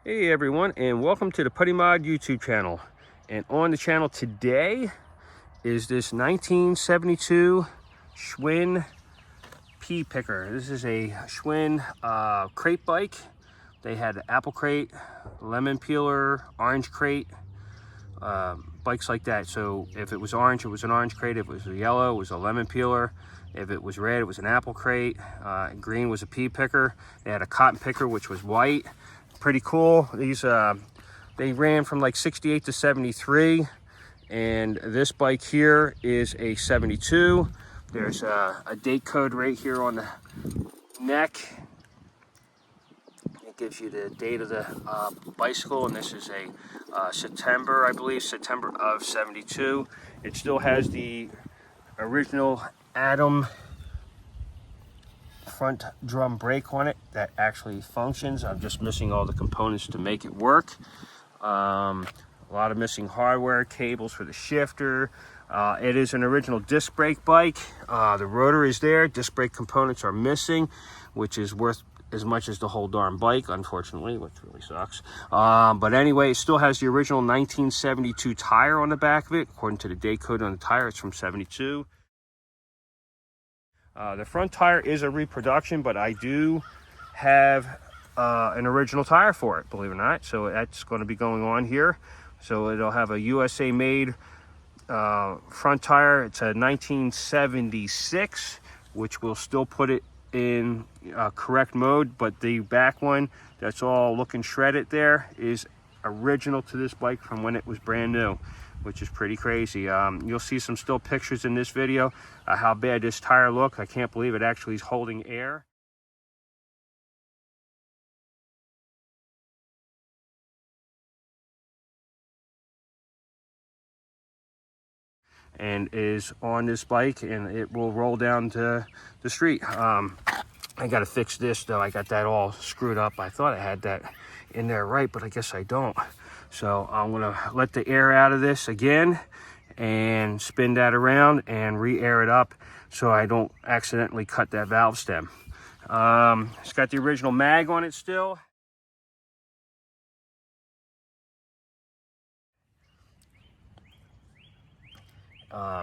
Hey everyone, and welcome to the Putty Mod YouTube channel. And on the channel today is this 1972 Schwinn PEA Picker. This is a Schwinn crate bike. They had an apple crate, lemon peeler, orange crate, bikes like that. So if it was orange, it was an orange crate. If it was yellow, it was a lemon peeler. If it was red, it was an apple crate. Green was a PEA picker. They had a cotton picker, which was white. Pretty cool. These they ran from like 68 to 73, and this bike here is a 72. There's a date code right here on the neck. It gives you the date of the bicycle, and this is a September, I believe, September of 72. It still has the original Adam front drum brake on it that actually functions. I'm just missing all the components to make it work. A lot of missing hardware, cables for the shifter. It is an original disc brake bike. The rotor is there. Disc brake components are missing, which is worth as much as the whole darn bike, unfortunately, which really sucks. But anyway, it still has the original 1972 tire on the back of it. According to the date code on the tire, it's from 72. The front tire is a reproduction, but I do have an original tire for it, believe it or not. So that's going to be going on here. So it'll have a USA made front tire. It's a 1976, which will still put it in correct mode, but the back one that's all looking shredded there is original to this bike from when it was brand new, which is pretty crazy. You'll see some still pictures in this video how bad this tire looks. I can't believe it actually is holding air. And is on this bike, and it will roll down to the street. I got to fix this though. I got that all screwed up. I thought I had that in there right, but I guess I don't. So I'm gonna let the air out of this again and spin that around and re-air it up so I don't accidentally cut that valve stem. It's got the original mag on it still.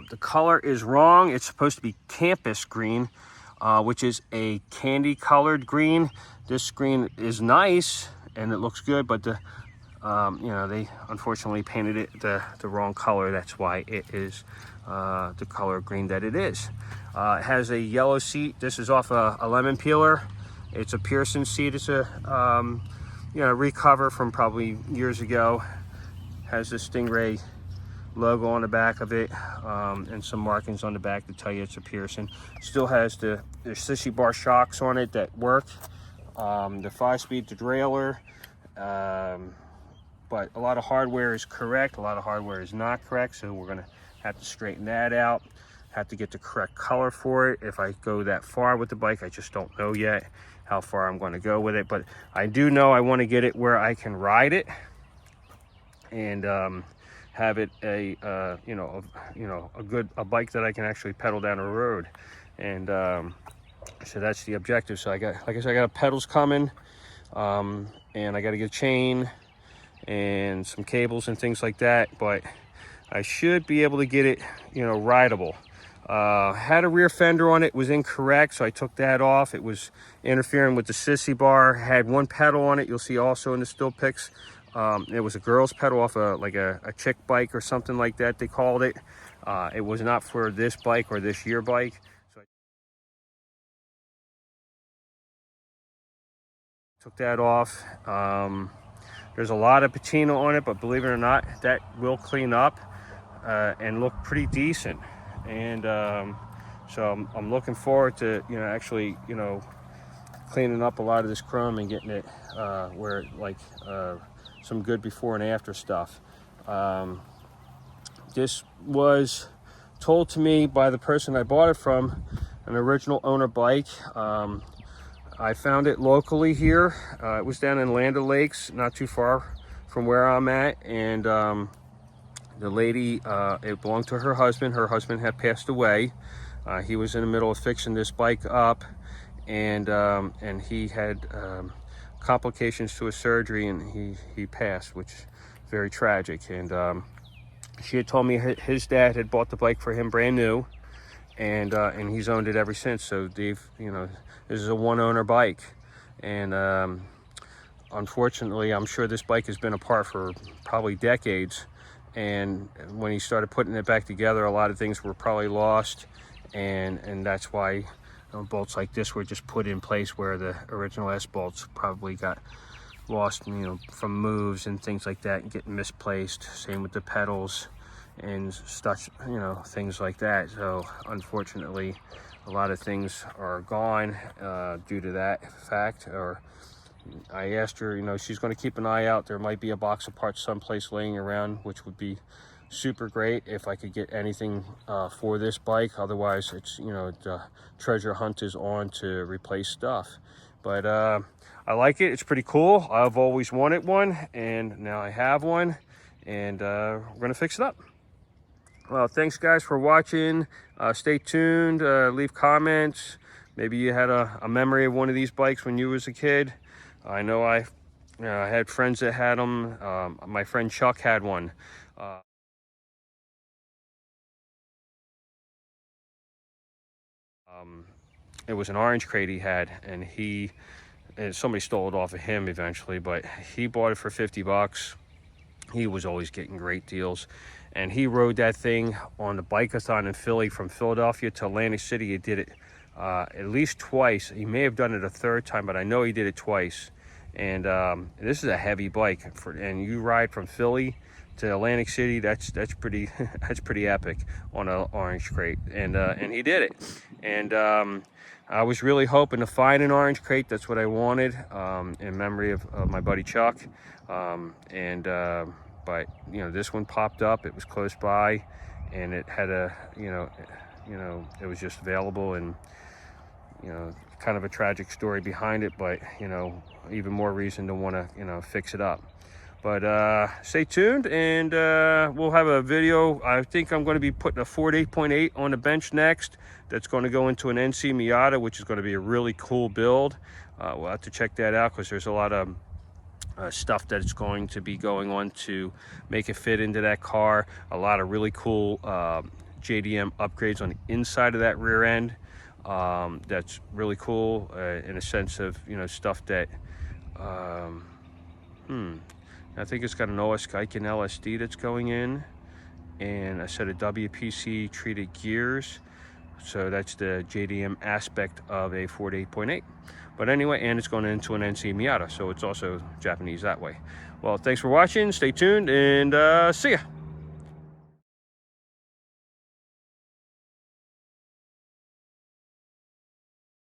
The color is wrong. It's supposed to be campus green, which is a candy colored green. This green is nice and it looks good, but the you know, they unfortunately painted it the wrong color. That's why it is the color green that it is. It has a yellow seat. This is off a lemon peeler. It's a Pearson seat. It's a you know, recover from probably years ago. Has the Stingray logo on the back of it, and some markings on the back to tell you it's a Pearson. Still has the sissy bar shocks on it that work. The 5-speed derailleur. But a lot of hardware is correct, a lot of hardware is not correct, so we're going to have to straighten that out, have to get the correct color for it. If I go that far with the bike, I just don't know yet how far I'm going to go with it, but I do know I want to get it where I can ride it and have it a bike that I can actually pedal down a road. And so that's the objective. So I got, like I said, I got pedals coming, and I got to get a chain and some cables and things like that, but I should be able to get it, you know, rideable. Had a rear fender on it, was incorrect, so I took that off. It was interfering with the sissy bar. Had one pedal on it, you'll see also in the still pics. It was a girl's pedal off like a chick bike or something like that, they called it. It was not for this bike or this year bike. So I took that off. There's a lot of patina on it, but believe it or not, that will clean up and look pretty decent. And so I'm looking forward to, you know, actually, you know, cleaning up a lot of this chrome and getting it where like some good before and after stuff. This was told to me by the person I bought it from, an original owner bike. I found it locally here. It was down in Land O'Lakes, not too far from where I'm at. And the lady, it belonged to her husband. Her husband had passed away. He was in the middle of fixing this bike up, and he had complications to his surgery, and he passed, which is very tragic. And she had told me his dad had bought the bike for him brand new, and he's owned it ever since. So they've, you know, this is a one-owner bike, and unfortunately, I'm sure this bike has been apart for probably decades. And when he started putting it back together, a lot of things were probably lost, and that's why bolts like this were just put in place where the original S bolts probably got lost, you know, from moves and things like that, and getting misplaced. Same with the pedals and such, you know, things like that. So unfortunately, a lot of things are gone due to that fact. Or I asked her, you know, she's going to keep an eye out. There might be a box of parts someplace laying around, which would be super great if I could get anything for this bike. Otherwise, it's, you know, the treasure hunt is on to replace stuff. But I like it. It's pretty cool. I've always wanted one, and now I have one, and we're going to fix it up. Well, thanks guys for watching. Stay tuned. Leave comments. Maybe you had a memory of one of these bikes when you was a kid. I know I had friends that had them. My friend Chuck had one. It was an orange crate he had, and somebody stole it off of him eventually, but he bought it for 50 bucks. He was always getting great deals, and he rode that thing on the bike-a-thon in Philly from Philadelphia to Atlantic City. He did it at least twice. He may have done it a third time, but I know he did it twice. And this is a heavy bike, and you ride from Philly to Atlantic City. That's pretty that's pretty epic on an orange crate, and he did it. And I was really hoping to find an orange crate. That's what I wanted, in memory of my buddy Chuck. But you know, this one popped up. It was close by, and it had a, you know, it was just available, and you know, kind of a tragic story behind it, but you know, even more reason to want to, you know, fix it up. But stay tuned, and we'll have a video. I think I'm going to be putting a Ford 8.8 on the bench next. That's going to go into an NC Miata, which is going to be a really cool build. We'll have to check that out, because there's a lot of stuff that's going to be going on to make it fit into that car. A lot of really cool JDM upgrades on the inside of that rear end. That's really cool in a sense of, you know, stuff that I think it's got an OS Geiken LSD that's going in, and a set of WPC treated gears. So that's the JDM aspect of a Ford 8.8. But anyway, and it's going into an NC Miata, so it's also Japanese that way. Well, thanks for watching. Stay tuned, and see ya.